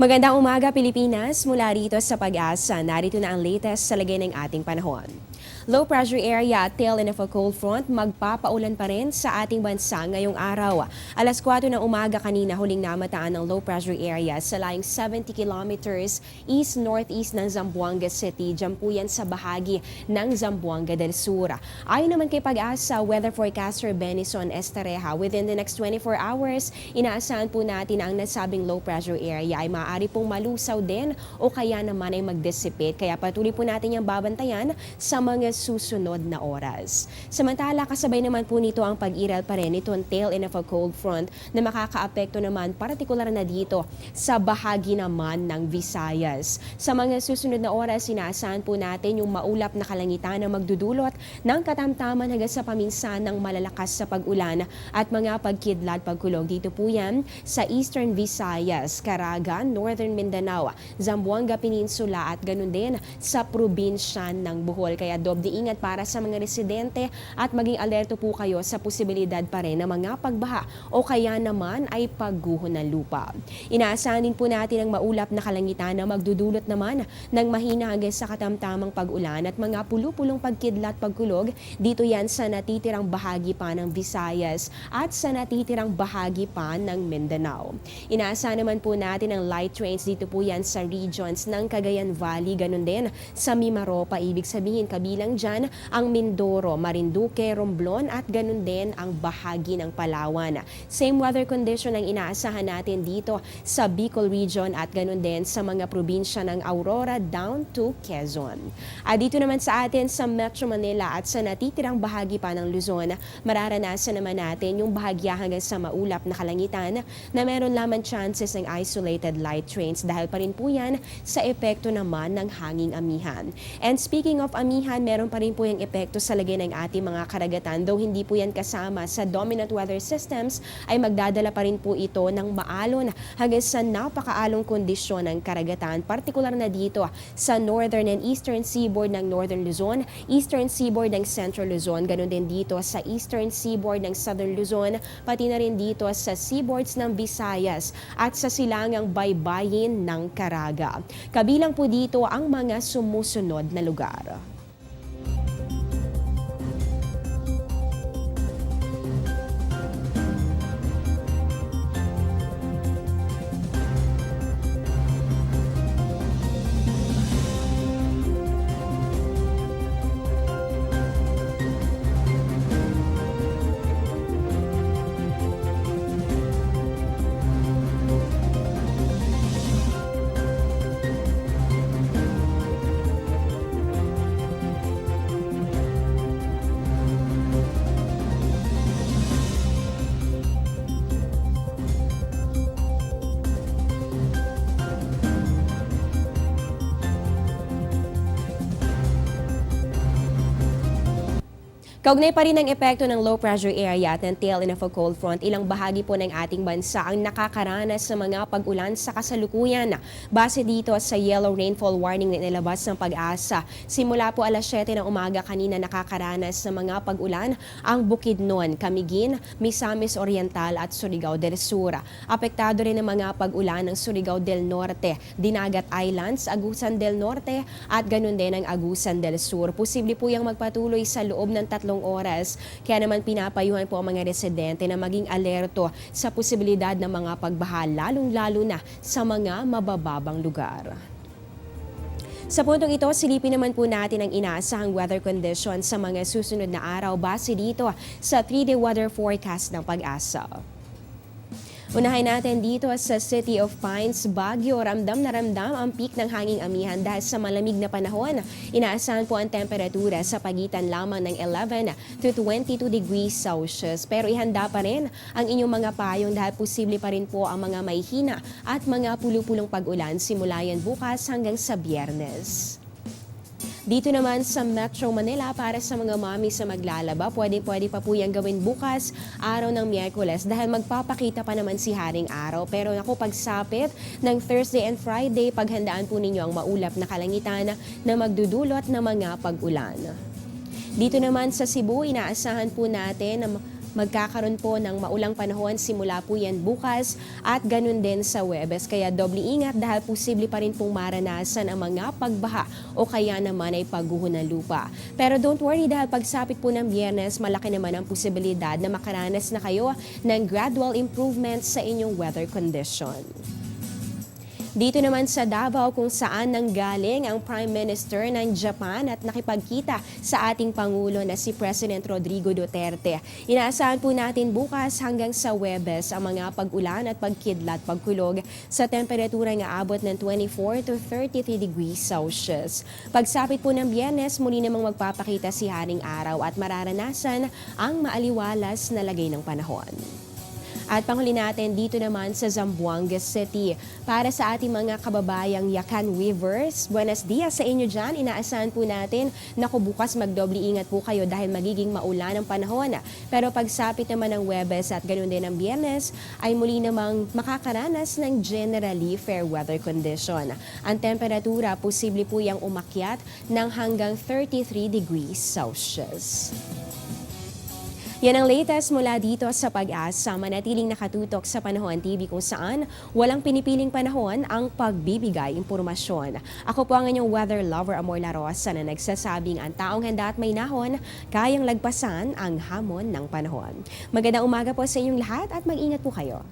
Magandang umaga Pilipinas, mula rito sa Pag-asa. Narito na ang latest sa lagay ng ating panahon. Low pressure area at tail end of a cold front magpapaulan pa rin sa ating bansa ngayong araw. Alas 4 ng umaga kanina huling namataan ng low pressure area sa layong 70 kilometers east-northeast ng Zamboanga City. Diyan po yan sa bahagi ng Zamboanga del Sur. Ayon naman kay Pag-asa weather forecaster Benison Estareja, within the next 24 hours, inaasahan po natin ang nasabing low pressure area ay maaari pong malusaw din o kaya naman ay mag-dissipate. Kaya patuloy po natin yung babantayan sa mga susunod na oras. Samantala, kasabay naman po nito ang pag-iral pa rin itong tail end of a cold front na makakaapekto naman partikular na dito sa bahagi naman ng Visayas. Sa mga susunod na oras, inaasahan po natin yung maulap na kalangitan na magdudulot ng katamtaman hanggang sa paminsan ng malalakas sa pag-ulan at mga pagkidlat pagkulog. Dito po yan sa Eastern Visayas, Caraga, Northern Mindanao, Zamboanga Peninsula at ganun din sa probinsya ng Bohol. Kaya doble ingat para sa mga residente at maging alerto po kayo sa posibilidad pa rin ng mga pagbaha o kaya naman ay pagguho ng lupa. Inaasahan din po natin ang maulap na kalangitan na magdudulot naman ng mahina hanggang sa katamtamang pag-ulan at mga pulupulong pagkidlat pagkulog. Dito yan sa natitirang bahagi pa ng Visayas at sa natitirang bahagi pa ng Mindanao. Inaasahan naman po natin ang light rains dito po yan sa regions ng Cagayan Valley, ganun din sa Mimaropa. Ibig sabihin kabilang dyan ang Mindoro, Marinduque, Romblon at ganun din ang bahagi ng Palawan. Same weather condition ang inaasahan natin dito sa Bicol region at ganun din sa mga probinsya ng Aurora down to Quezon. At dito naman sa atin sa Metro Manila at sa natitirang bahagi pa ng Luzon, mararanasan naman natin yung bahagya hanggang sa maulap na kalangitan na meron lamang chances ng isolated light rains dahil pa rin po yan sa epekto naman ng hanging amihan. And speaking of amihan, meron pa rin po yung epekto sa lagay ng ating mga karagatan. Though hindi po yan kasama sa dominant weather systems, ay magdadala pa rin po ito ng maalon hanggang sa napakaalong kondisyon ng karagatan, partikular na dito sa northern and eastern seaboard ng Northern Luzon, eastern seaboard ng Central Luzon, ganun din dito sa eastern seaboard ng Southern Luzon, pati na rin dito sa seaboards ng Visayas at sa silangang baybayin ng Caraga. Kabilang po dito ang mga sumusunod na lugar. Kaugnay pa rin ang epekto ng low pressure area at ng tail end of a cold front, ilang bahagi po ng ating bansa ang nakakaranas sa mga pag-ulan sa kasalukuyan. Base dito sa yellow rainfall warning na inilabas ng Pag-asa, simula po alas 7 ng umaga kanina nakakaranas sa mga pag-ulan ang Bukidnon, Camiguin, Misamis Oriental at Surigao del Sur. Apektado rin ang mga pag-ulan ng Surigao del Norte, Dinagat Islands, Agusan del Norte at ganun din ang Agusan del Sur. Posible po yung magpatuloy sa loob ng 3 oras. Kaya naman pinapayuhan po ang mga residente na maging alerto sa posibilidad ng mga pagbaha, lalong-lalo na sa mga mabababang lugar. Sa puntong ito, silipin naman po natin ang inaasahang weather condition sa mga susunod na araw base dito sa 3-day weather forecast ng Pag-asa. Unahin natin dito sa City of Pines, Baguio. Ramdam na ramdam ang peak ng hanging amihan dahil sa malamig na panahon. Inaasahan po ang temperatura sa pagitan lamang ng 11 to 22 degrees Celsius. Pero ihanda pa rin ang inyong mga payong dahil posible pa rin po ang mga mahihina at mga pulupulong pag-ulan simula yan bukas hanggang sa Biyernes. Dito naman sa Metro Manila, para sa mga mami sa maglalaba, pwede pa po yan gawin bukas, araw ng Miyerkules, dahil magpapakita pa naman si Haring Araw. Pero naku, pagsapit ng Thursday and Friday, paghandaan po ninyo ang maulap na kalangitan na magdudulot ng mga pag-ulan. Dito naman sa Cebu, inaasahan po natin Magkakaroon po ng maulang panahon simula po yan bukas at ganun din sa Huwebes. Kaya doble ingat dahil posible pa rin pong maranasan ang mga pagbaha o kaya naman ay pagguho ng lupa. Pero don't worry dahil pagsapit po ng Biyernes, malaki naman ang posibilidad na makaranas na kayo ng gradual improvement sa inyong weather condition. Dito naman sa Davao kung saan nanggaling ang Prime Minister ng Japan at nakipagkita sa ating Pangulo na si President Rodrigo Duterte. Inaasahan po natin bukas hanggang sa Huwebes ang mga pag-ulan at pagkidlat pagkulog sa temperatura ng aabot ng 24 to 33 degrees Celsius. Pagsapit po ng Biyernes, muli namang magpapakita si Haring Araw at mararanasan ang maaliwalas na lagay ng panahon. At panghuli natin dito naman sa Zamboanga City. Para sa ating mga kababayang Yakan Weavers, buenos dias sa inyo dyan. Inaasahan po natin na bukas magdoble ingat po kayo dahil magiging maulan ang panahon. Pero pagsapit naman ng Huwebes at ganoon din ang Biyernes ay muli namang makakaranas ng generally fair weather condition. Ang temperatura posible po yang umakyat ng hanggang 33 degrees Celsius. Yan ang latest mula dito sa Pag-asa. Manatiling nakatutok sa Panahon TV kung saan walang pinipiling panahon ang pagbibigay impormasyon. Ako po ang inyong weather lover Amor La Rosa na nagsasabing ang taong handa at may nahon, kayang lagpasan ang hamon ng panahon. Magandang umaga po sa inyong lahat at mag-ingat po kayo.